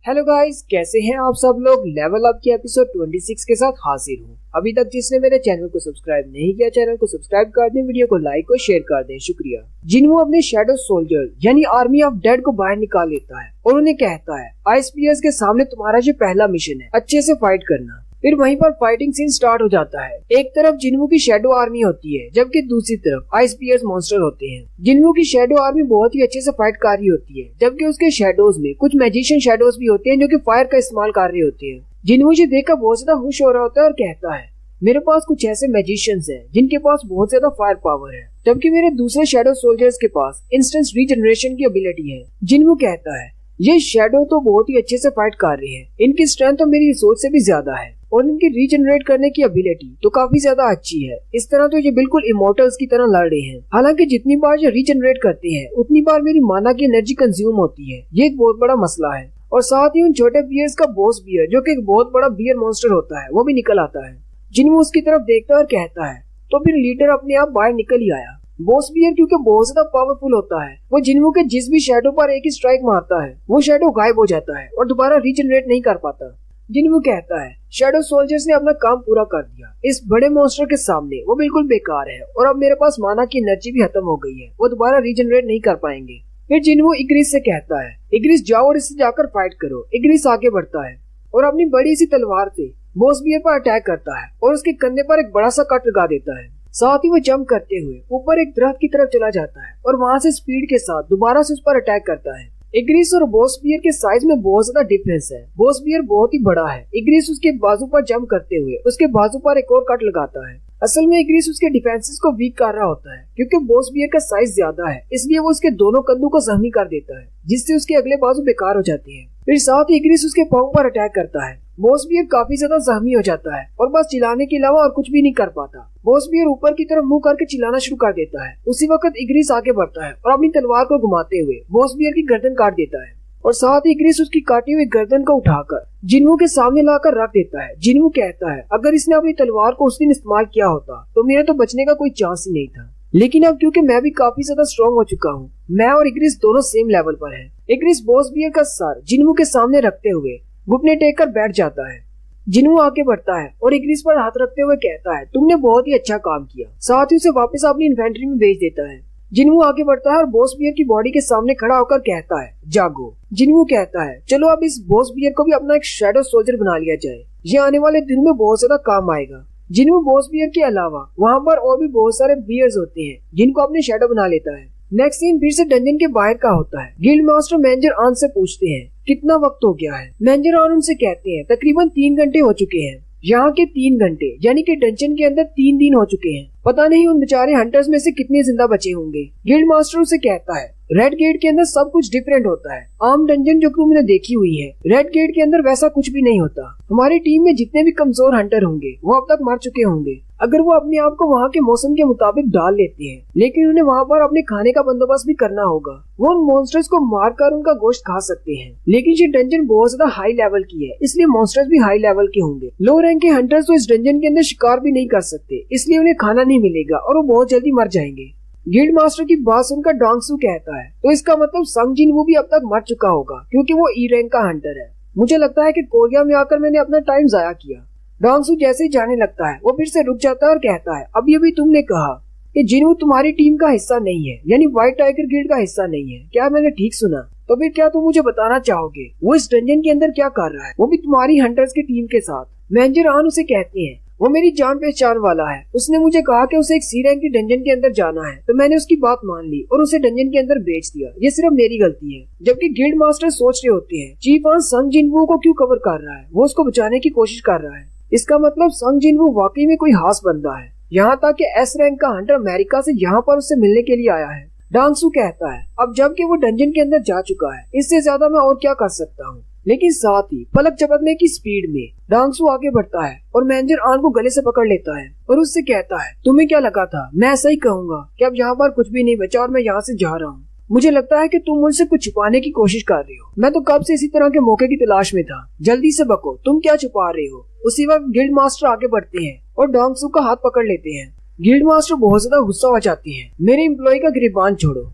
Hello guys, कैसे हैं आप सब लोग। लेवल अप के एपिसोड 26 के साथ हाजिर हूँ। अभी तक जिसने मेरे चैनल को सब्सक्राइब नहीं किया, चैनल को सब्सक्राइब कर दें, वीडियो को लाइक और शेयर कर दें, शुक्रिया। जिन्हों अपने शैडो सोल्जर यानी आर्मी ऑफ डेड को बाहर निकाल लेता है और उन्हें कहता है आइस स्पीयर्स के सामने तुम्हारा जो पहला मिशन है अच्छे से फाइट करना। फिर वहीं पर फाइटिंग सीन स्टार्ट हो जाता है। एक तरफ जिन्हों की शैडो आर्मी होती है, जबकि दूसरी तरफ आइस स्पीयर्स मॉन्स्टर होते हैं। जिन्हों की शैडो आर्मी बहुत ही अच्छे से फाइट कर रही होती है, जबकि उसके शैडोज में कुछ मैजिशियन शैडोज भी होते हैं जो कि फायर का इस्तेमाल कर रहे होते हैं। जिन्हों से देखकर बहुत ज्यादा खुश हो रहा होता है और कहता है मेरे पास कुछ ऐसे मैजिशियंस हैं जिनके पास बहुत ज्यादा फायर पावर है, जबकि मेरे दूसरे शैडो सोल्जर्स के पास इंस्टेंट रीजनरेशन की एबिलिटी है। जिन्हों कहता है ये शैडो तो बहुत ही अच्छे से फाइट कर रही है, इनकी स्ट्रेंथ तो मेरी सोच से भी ज्यादा है और इनकी रीजनरेट करने की एबिलिटी तो काफी ज्यादा अच्छी है। इस तरह तो ये बिल्कुल इमोर्टल्स की तरह लड़ रहे हैं। हालांकि जितनी बार ये रीजनरेट करते हैं उतनी बार मेरी माना की एनर्जी कंज्यूम होती है, ये एक बहुत बड़ा मसला है। और साथ ही उन छोटे बियर्स का बॉस बियर जो कि एक बहुत बड़ा बियर मॉन्स्टर होता है वो भी निकल आता है। जिन्हों उसकी तरफ देखता है और कहता है तो फिर लीडर अपने आप बाहर निकल ही आया। बॉस बियर क्योंकि बहुत ज्यादा पावरफुल होता है, वो जिन्हों के जिस भी शैडो पर एक ही स्ट्राइक मारता है वो शैडो गायब हो जाता है और दोबारा रीजनरेट नहीं कर पाता। जिन्हों कहता है शैडो सोल्जर्स ने अपना काम पूरा कर दिया, इस बड़े मॉन्स्टर के सामने वो बिल्कुल बेकार है और अब मेरे पास माना की एनर्जी भी खत्म हो गई है, वो दोबारा रीजनरेट नहीं कर पाएंगे। फिर जिन्हों इग्रिस से कहता है इग्रिस जाओ और इससे जाकर फाइट करो। इग्रिस आगे बढ़ता है और अपनी बड़ी सी तलवार से बॉस बियर पर अटैक करता है और उसके कंधे पर एक बड़ा सा कट लगा देता है। साथ ही वो जंप करते हुए ऊपर एक दरख्त की तरफ चला जाता है और वहाँ से स्पीड के साथ दोबारा से उस पर अटैक करता है। इग्रिस और बॉस बियर के साइज में बहुत ज्यादा डिफरेंस है। बॉस बियर बहुत ही बड़ा है। इग्रिस उसके बाजू पर जंप करते हुए उसके बाजू पर एक और कट लगाता है। असल में इग्रिस उसके डिफेंसेस को वीक कर रहा होता है क्योंकि बॉस बियर का साइज ज्यादा है, इसलिए वो उसके दोनों कंधों को जख्मी कर देता है जिससे उसके अगले बाजू बेकार हो जाती है। फिर साथ ही इग्रिस उसके पाँव पर अटैक करता है। बॉस बियर काफी ज्यादा जख्मी हो जाता है और बस चिल्लाने के अलावा और कुछ भी नहीं कर पाता। बॉस बियर ऊपर की तरफ मुंह करके चिल्लाना शुरू कर देता है। उसी वक्त इग्रिस आगे बढ़ता है और अपनी तलवार को घुमाते हुए बॉस बियर की गर्दन काट देता है और साथ ही इग्रिस उसकी काटी हुई गर्दन को उठाकर जिन्हों के सामने लाकर रख देता है। जिन्हों कहता है अगर इसने अपनी तलवार को उस दिन इस्तेमाल किया होता तो मेरे तो बचने का कोई चांस ही नहीं था, लेकिन अब क्योंकि मैं भी काफी ज्यादा स्ट्रॉन्ग हो चुका हूँ, मैं और इग्रिस दोनों सेम लेवल पर है। इग्रिस बॉस बियर का सर जिन्हों के सामने रखते हुए घुटने टेक कर बैठ जाता है। जिन्हों आगे बढ़ता है और इग्रिस पर हाथ रखते हुए कहता है तुमने बहुत ही अच्छा काम किया। साथ ही उसे वापस अपनी इन्वेंट्री में भेज देता है। जिन्हों आगे बढ़ता है और बॉस बियर की बॉडी के सामने खड़ा होकर कहता है जागो। जिन्हों कहता है चलो अब इस बॉस बियर को भी अपना एक शैडो सोल्जर बना लिया जाए, ये आने वाले दिन में बहुत ज्यादा काम आएगा। जिन्हों बॉस बियर के अलावा वहाँ पर और भी बहुत सारे बियर्स होते हैं जिनको अपने शैडो बना लेता है। नेक्स्ट सीन फिर से डंजन के बाहर का होता है। गिल्ड मास्टर मैनेजर आन से पूछते हैं कितना वक्त हो गया है। मैनेजर आन उनसे कहते हैं तकरीबन 3 घंटे हो चुके हैं। यहाँ के 3 घंटे यानी कि डंजन के अंदर 3 दिन हो चुके हैं। पता नहीं उन बेचारे हंटर्स में से कितने जिंदा बचे होंगे। गिल्ड मास्टर उसे कहता है रेड गेट के अंदर सब कुछ डिफरेंट होता है। आम डंजन जो कि तुमने देखी हुई है, रेड गेट के अंदर वैसा कुछ भी नहीं होता। हमारी टीम में जितने भी कमजोर हंटर होंगे वो अब तक मर चुके होंगे अगर वो अपने आप को वहाँ के मौसम के मुताबिक डाल लेते हैं, लेकिन उन्हें वहाँ पर अपने खाने का बंदोबस्त भी करना होगा। वो उन मॉन्स्टर्स को मारकर उनका गोश्त खा सकते हैं, लेकिन ये डंजन बहुत ज्यादा हाई लेवल की है, इसलिए मॉन्स्टर्स भी हाई लेवल के होंगे। लो रैंक के हंटर्स तो इस डंजन के अंदर शिकार भी नहीं कर सकते, इसलिए उन्हें खाना नहीं मिलेगा और वो बहुत जल्दी मर जाएंगे। गिल्ड मास्टर की बात सुनकर डोंगसू कहता है तो इसका मतलब संग जिन वो भी अब तक मर चुका होगा क्योंकि वो ई रैंक का हंटर है। मुझे लगता है कि कोरिया में आकर मैंने अपना टाइम जाया किया। डोंगसू जैसे ही जाने लगता है वो फिर से रुक जाता है और कहता है अभी अभी तुमने कहा कि जिन्हों तुम्हारी टीम का हिस्सा नहीं है, यानी व्हाइट टाइगर गिल्ड का हिस्सा नहीं है, क्या मैंने ठीक सुना? तो फिर क्या तुम मुझे बताना चाहोगे वो इस डंजन के अंदर क्या कर रहा है, वो भी तुम्हारी हंटर्स की टीम के साथ? मैनेजर आन उसे कहते हैं वो मेरी जान पहचान वाला है, उसने मुझे कहा कि उसे एक सी रैंक की डंजन के अंदर जाना है, तो मैंने उसकी बात मान ली और उसे डंजन के अंदर भेज दिया। ये सिर्फ मेरी गलती है। जबकि गिल्ड मास्टर सोच रहे होते हैं चीफ आन संग जिनवू को क्यों कवर कर रहा है, वो उसको बचाने की कोशिश कर रहा है। इसका मतलब संग जिनवू वाकई में कोई खास बंदा है। यहाँ तक कि एस रैंक का हंटर अमेरिका से यहाँ पर उससे मिलने के लिए आया है। डांगसू कहता है अब जबकि वो डंजन के अंदर जा चुका है, इससे ज्यादा मैं और क्या कर सकता हूँ। लेकिन साथ ही पलक झपकने की स्पीड में डांगसू आगे बढ़ता है और मैनेजर आन को गले से पकड़ लेता है और उससे कहता है तुम्हें क्या लगा था मैं ऐसा ही कहूंगा कि अब यहाँ पर कुछ भी नहीं बचा और मैं यहाँ से जा रहा हूँ। मुझे लगता है कि तुम मुझसे कुछ छुपाने की कोशिश कर रही हो। मैं तो कब से इसी तरह के मौके की तलाश में था। जल्दी से बको, तुम क्या छुपा रहे हो? उसी वक्त गिल्ड मास्टर आगे बढ़ते हैं और डोंगसू का हाथ पकड़ लेते हैं। गिल्ड मास्टर बहुत ज्यादा गुस्सा हो जाती है। मेरे एम्प्लॉय का गिरबान छोड़ो।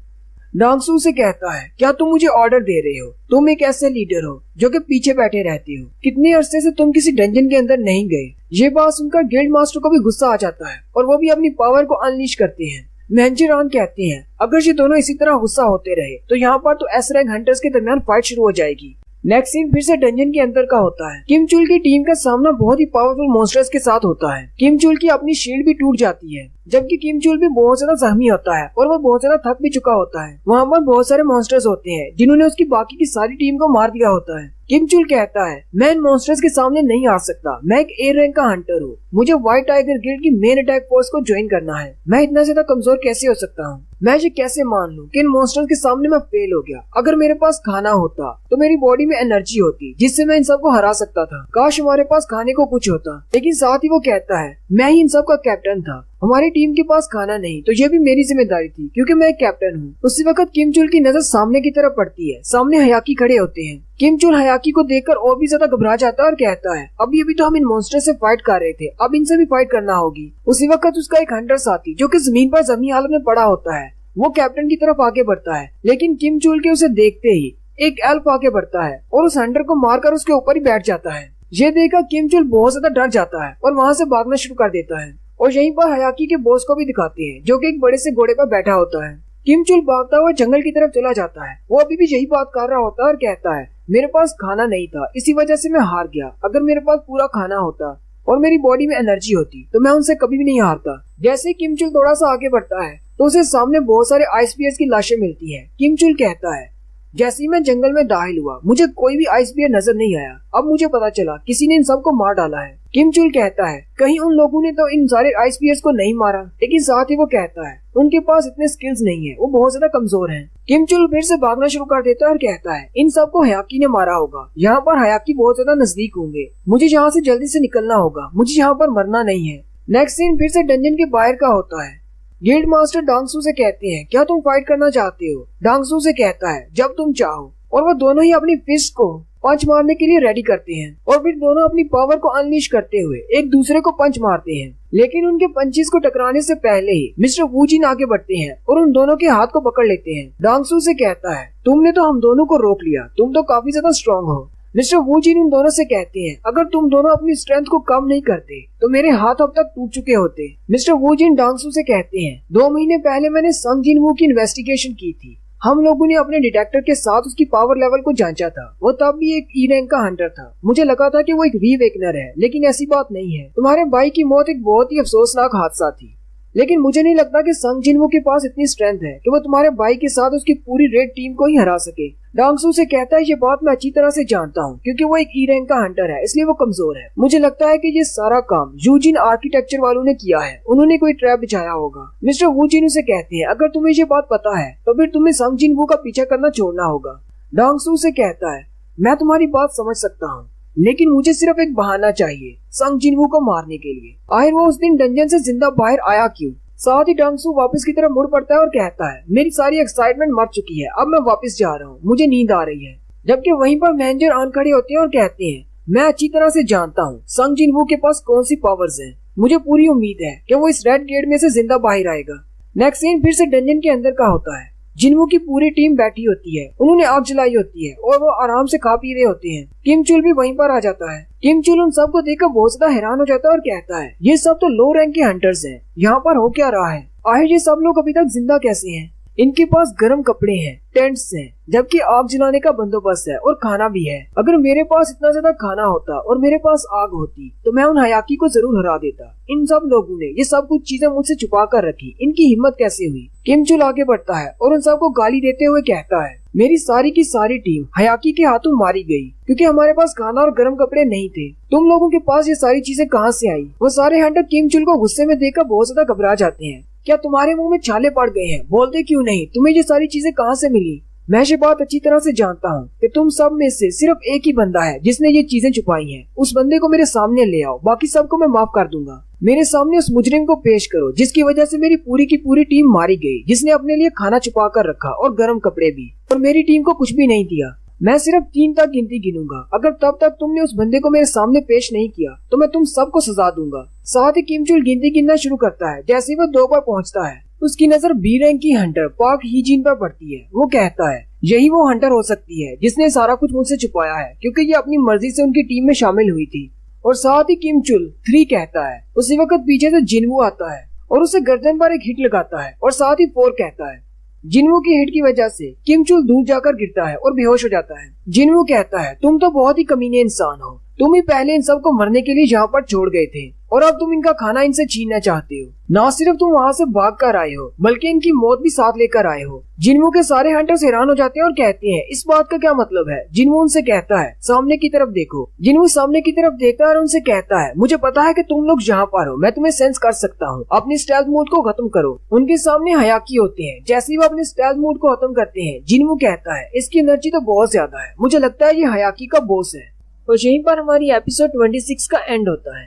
डांगसू से कहता है, क्या तुम मुझे ऑर्डर दे रहे हो? तुम एक ऐसे लीडर हो जो कि पीछे बैठे रहते हो। कितने अरसे से तुम किसी डंजन के अंदर नहीं गए। ये बात सुनकर गिल्ड मास्टर को भी गुस्सा आ जाता है और वो भी अपनी पावर को अनलीश करते हैं। मेंजर ऑन कहते हैं, अगर ये दोनों इसी तरह गुस्सा होते रहे तो यहाँ पर तो एस रैंक हंटर्स के दरमियान फाइट शुरू हो जाएगी। नेक्स्ट सीन फिर से डंजन के अंदर का होता है। किम चुल की टीम का सामना बहुत ही पावरफुल मॉन्स्टर्स के साथ होता है। किम चुल की अपनी शील्ड भी टूट जाती है, जबकि किम चुल भी बहुत ज्यादा जख्मी होता है और वो बहुत ज्यादा थक भी चुका होता है। वहाँ पर बहुत सारे मॉन्स्टर्स होते हैं जिन्होंने उसकी बाकी की सारी टीम को मार दिया होता है। किम चुल कहता है, मैं इन मॉन्स्टर्स के सामने नहीं आ सकता। मैं एक ए रैंक का हंटर हूँ। मुझे व्हाइट टाइगर गिल्ड की मेन अटैक फोर्स को ज्वाइन करना है। मैं इतना ज्यादा कमजोर कैसे हो सकता हूँ? मैं ये कैसे मान लूं कि इन मॉन्स्टर्स के सामने मैं फेल हो गया? अगर मेरे पास खाना होता तो मेरी बॉडी में एनर्जी होती जिससे मैं इन सबको हरा सकता था। काश हमारे पास खाने को कुछ होता। लेकिन साथ ही वो कहता है, मैं ही इन सब का कैप्टन था। हमारी टीम के पास खाना नहीं तो ये भी मेरी जिम्मेदारी थी क्योंकि मैं एक कैप्टन हूँ। उसी वक्त किम चुल की नजर सामने की तरफ पड़ती है। सामने हयाकी खड़े होते हैं। किम चुल हयाकी को देखकर और भी ज्यादा घबरा जाता है और कहता है, अभी तो हम इन मॉन्स्टर से फाइट कर रहे थे, अब इनसे भी फाइट करना होगी। उसी वक्त उसका एक हंटर साथी जो कि जमीन पर जमी हालत में पड़ा होता है, वो कैप्टन की तरफ आगे बढ़ता है। लेकिन किम चुल के उसे देखते ही एक एल्फ आगे बढ़ता है और उस हंटर को मारकर उसके ऊपर ही बैठ जाता है। ये देखकर किम चुल बहुत ज्यादा डर जाता है और वहाँ से भागना शुरू कर देता है। और यहीं पर हयाकी के बॉस को भी दिखाते हैं जो कि एक बड़े से घोड़े पर बैठा होता है। किम चुल भागता हुआ जंगल की तरफ चला जाता है। वो अभी भी यही बात कर रहा होता है और कहता है, मेरे पास खाना नहीं था, इसी वजह से मैं हार गया। अगर मेरे पास पूरा खाना होता और मेरी बॉडी में एनर्जी होती तो मैं उनसे कभी भी नहीं हारता। जैसे ही किम चुल थोड़ा सा आगे बढ़ता है तो उसे सामने बहुत सारे आइस बियर्स की लाशें मिलती हैं। किम चुल कहता है, जैसे ही मैं जंगल में दाखिल हुआ मुझे कोई भी आइस बियर नजर नहीं आया। अब मुझे पता चला किसी ने इन सबको मार डाला है। किम चुल कहता है, कहीं उन लोगों ने तो इन सारे आइस बियर्स को नहीं मारा। लेकिन साथ ही वो कहता है, उनके पास इतने स्किल्स नहीं है, वो बहुत ज्यादा कमजोर हैं। किम चुल फिर से भागना शुरू कर देता है और कहता है, इन सबको हयाकी ने मारा होगा। यहाँ पर हयाकी बहुत ज्यादा नजदीक होंगे। मुझे यहाँ से जल्दी से निकलना होगा। मुझे यहाँ पर मरना नहीं है। नेक्स्ट सीन फिर से डंजन के बाहर का होता है। गिल्ड मास्टर डांगसू से कहते हैं, क्या तुम फाइट करना चाहते हो? डांगसू से कहता है, जब तुम चाहो। और वो दोनों ही अपनी फिस्ट को पंच मारने के लिए रेडी करते हैं और फिर दोनों अपनी पावर को अनलीश करते हुए एक दूसरे को पंच मारते हैं। लेकिन उनके पंचेस को टकराने से पहले ही मिस्टर वू जिन आगे बढ़ते हैं और उन दोनों के हाथ को पकड़ लेते हैं। डांगसू से कहता है, तुमने तो हम दोनों को रोक लिया, तुम तो काफी ज्यादा स्ट्रॉन्ग हो। मिस्टर वू जिन उन दोनों से कहते हैं, अगर तुम दोनों अपनी स्ट्रेंथ को कम नहीं करते तो मेरे हाथ अब तक टूट चुके होते। मिस्टर वू जिन डांगसू से कहते हैं, 2 महीने पहले मैंने संग जिन वू की इन्वेस्टिगेशन की थी। हम लोगों ने अपने डिटेक्टर के साथ उसकी पावर लेवल को जांचा था। वो तब भी एक ई रैंक का हंटर था। मुझे लगा था कि वो एक रीवेकनर है, लेकिन ऐसी बात नहीं है। तुम्हारे भाई की मौत एक बहुत ही अफसोसनाक हादसा थी, लेकिन मुझे नहीं लगता कि संग जिनवू के पास इतनी स्ट्रेंथ है कि वो तुम्हारे भाई के साथ उसकी पूरी रेड टीम को ही हरा सके। डांगसू से कहता है, ये बात मैं अच्छी तरह से जानता हूँ क्योंकि वो एक ई रैंक का हंटर है, इसलिए वो कमजोर है। मुझे लगता है कि ये सारा काम यूजिन आर्किटेक्चर वालों ने किया है। उन्होंने कोई ट्रैप बिछाया होगा। मिस्टर वू जिन से कहते हैं, अगर तुम्हें ये बात पता है तो फिर तुम्हें संग जिनवू का पीछा करना छोड़ना होगा। डांगसू से कहता है, मैं तुम्हारी बात समझ सकता हूँ, लेकिन मुझे सिर्फ एक बहाना चाहिए संग जिनवू को मारने के लिए। आखिर वो उस दिन डंजन से जिंदा बाहर आया क्यों? साथ ही डांगसू वापस की तरफ मुड़ पड़ता है और कहता है, मेरी सारी एक्साइटमेंट मर चुकी है, अब मैं वापस जा रहा हूँ, मुझे नींद आ रही है। जबकि वहीं पर मैनेजर ऑन खड़े होते हैं और कहते हैं, मैं अच्छी तरह से जानता हूँ संग जिनवू के पास कौन सी पावर्स हैं। मुझे पूरी उम्मीद है कि वो इस रेड गेट में से जिंदा बाहर आएगा। नेक्स्ट सीन फिर से डंजन के अंदर का होता है। जिनवू की पूरी टीम बैठी होती है, उन्होंने आग जलाई होती है और वो आराम से खा पी रहे होते हैं। किम चुल भी वहीं पर आ जाता है। किम चुल उन सबको देखकर बहुत ज्यादा हैरान हो जाता है और कहता है, ये सब तो लो रैंक के हंटर्स हैं, यहाँ पर हो क्या रहा है? आखिर ये सब लोग अभी तक जिंदा कैसे हैं? इनके पास गर्म कपड़े हैं, टेंट्स हैं, जबकि आग जलाने का बंदोबस्त है और खाना भी है। अगर मेरे पास इतना ज्यादा खाना होता और मेरे पास आग होती तो मैं उन हयाकी को जरूर हरा देता। इन सब लोगों ने ये सब कुछ चीजें मुझसे छुपा कर रखी, इनकी हिम्मत कैसे हुई? किम चुल आगे बढ़ता है और उन सबको गाली देते हुए कहता है, मेरी सारी की सारी टीम हयाकी के हाथों मारी गई क्योंकि हमारे पास खाना और गर्म कपड़े नहीं थे। तुम लोगों के पास ये सारी चीजें कहाँ से आई? वो सारे हंटर किम चुल को गुस्से में देखकर बहुत ज्यादा घबरा जाते हैं। क्या तुम्हारे मुंह में छाले पड़ गए हैं? बोलते क्यों नहीं? तुम्हें ये सारी चीजें कहाँ से मिली? मैं ये बात अच्छी तरह से जानता हूँ कि तुम सब में से सिर्फ एक ही बंदा है जिसने ये चीजें छुपाई हैं। उस बंदे को मेरे सामने ले आओ, बाकी सबको मैं माफ कर दूंगा। मेरे सामने उस मुजरिम को पेश करो जिसकी वजह से मेरी पूरी की पूरी टीम मारी गई, जिसने अपने लिए खाना छुपा कर रखा और गर्म कपड़े भी, और मेरी टीम को कुछ भी नहीं दिया। मैं सिर्फ 3 तक गिनती गिनूंगा। अगर तब तक तुमने उस बंदे को मेरे सामने पेश नहीं किया तो मैं तुम सबको सजा दूंगा। साथ ही किम चुल गिनती गिनना शुरू करता है। जैसे ही वो 2 पर पहुंचता है उसकी नजर बी रैंक की हंटर पार्क हीजिन पर पड़ती है। वो कहता है यही वो हंटर हो सकती है जिसने सारा कुछ मुझसे छुपाया है, क्योंकि ये अपनी मर्जी से उनकी टीम में शामिल हुई थी। और साथ ही किम चुल 3 कहता है। उसी वक्त पीछे से जिनवू आता है और उसे गर्दन पर एक हिट लगाता है और साथ ही 4 कहता है। जिनवू की हिट की वजह से किम चुल दूर जाकर गिरता है और बेहोश हो जाता है। जिनवू कहता है तुम तो बहुत ही कमीने इंसान हो, तुम ही पहले इन सबको मरने के लिए यहाँ पर छोड़ गए थे और अब तुम इनका खाना इनसे छीनना चाहते हो। ना सिर्फ तुम वहाँ से भाग कर आए हो बल्कि इनकी मौत भी साथ लेकर आए हो। जिनवू के सारे हंटर्स हैरान हो जाते हैं और कहते हैं इस बात का क्या मतलब है। जिनवू उनसे कहता है सामने की तरफ देखो। जिनवू सामने की तरफ देखता है और उनसे कहता है मुझे पता है कि तुम लोग यहाँ पर हो, मैं तुम्हें सेंस कर सकता हूँ। अपनी स्टेल्थ मोड को खत्म करो। उनके सामने हयाकी होते हैं। जैसे ही वो अपने स्टेल्थ मोड को खत्म करते हैं, जिनवू कहता है इसकी एनर्जी तो बहुत ज्यादा है, मुझे लगता है ये हयाकी का बॉस है। और यहीं पर हमारी एपिसोड 26 का एंड होता है।